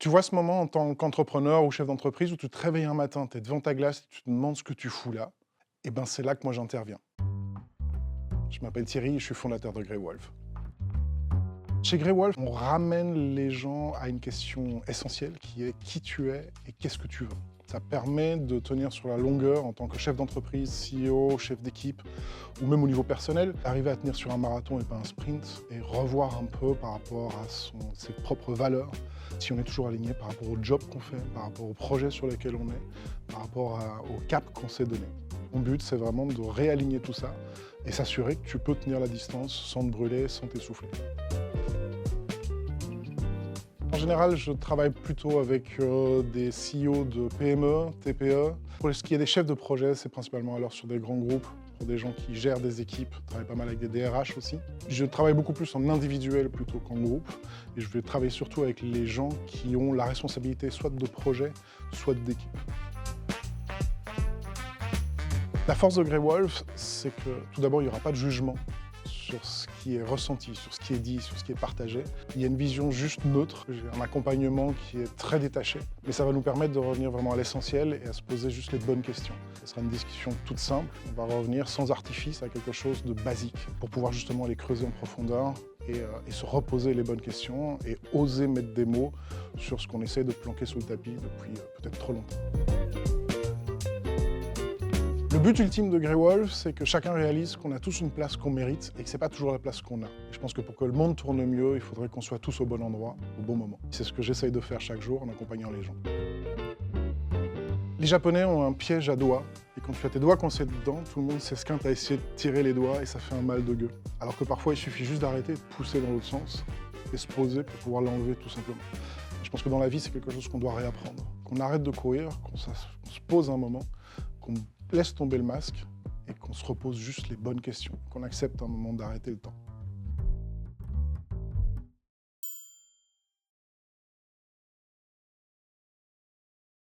Tu vois ce moment en tant qu'entrepreneur ou chef d'entreprise où tu te réveilles un matin, tu es devant ta glace, tu te demandes ce que tu fous là? Et ben, c'est là que moi j'interviens. Je m'appelle Thierry et je suis fondateur de Grey Wolf. Chez Grey Wolf, on ramène les gens à une question essentielle qui est qui tu es et qu'est-ce que tu veux. Ça permet de tenir sur la longueur en tant que chef d'entreprise, CEO, chef d'équipe ou même au niveau personnel, arriver à tenir sur un marathon et pas un sprint et revoir un peu par rapport à ses propres valeurs, si on est toujours aligné par rapport au job qu'on fait, par rapport au projet sur lequel on est, par rapport au cap qu'on s'est donné. Mon but, c'est vraiment de réaligner tout ça et s'assurer que tu peux tenir la distance sans te brûler, sans t'essouffler. En général, je travaille plutôt avec des CEO de PME, TPE. Pour ce qui est des chefs de projet, c'est principalement alors sur des grands groupes, pour des gens qui gèrent des équipes. Je travaille pas mal avec des DRH aussi. Je travaille beaucoup plus en individuel plutôt qu'en groupe. Et je vais travailler surtout avec les gens qui ont la responsabilité soit de projet, soit d'équipe. La force de Grey Wolf, c'est que tout d'abord, il n'y aura pas de jugement sur ce qui est ressenti, sur ce qui est dit, sur ce qui est partagé. Il y a une vision juste neutre, j'ai un accompagnement qui est très détaché, mais ça va nous permettre de revenir vraiment à l'essentiel et à se poser juste les bonnes questions. Ce sera une discussion toute simple, on va revenir sans artifice à quelque chose de basique pour pouvoir justement aller creuser en profondeur et se reposer les bonnes questions et oser mettre des mots sur ce qu'on essaie de planquer sous le tapis depuis peut-être trop longtemps. Le but ultime de Grey Wolf, c'est que chacun réalise qu'on a tous une place qu'on mérite et que c'est pas toujours la place qu'on a. Et je pense que pour que le monde tourne mieux, il faudrait qu'on soit tous au bon endroit, au bon moment. C'est ce que j'essaye de faire chaque jour en accompagnant les gens. Les Japonais ont un piège à doigts, et quand tu as tes doigts coincés dedans, tout le monde s'esquinte à essayer de tirer les doigts et ça fait un mal de gueux. Alors que parfois, il suffit juste d'arrêter, de pousser dans l'autre sens et se poser pour pouvoir l'enlever tout simplement. Et je pense que dans la vie, c'est quelque chose qu'on doit réapprendre. Qu'on arrête de courir, qu'on se pose un moment, qu'on laisse tomber le masque et qu'on se repose juste les bonnes questions, qu'on accepte un moment d'arrêter le temps.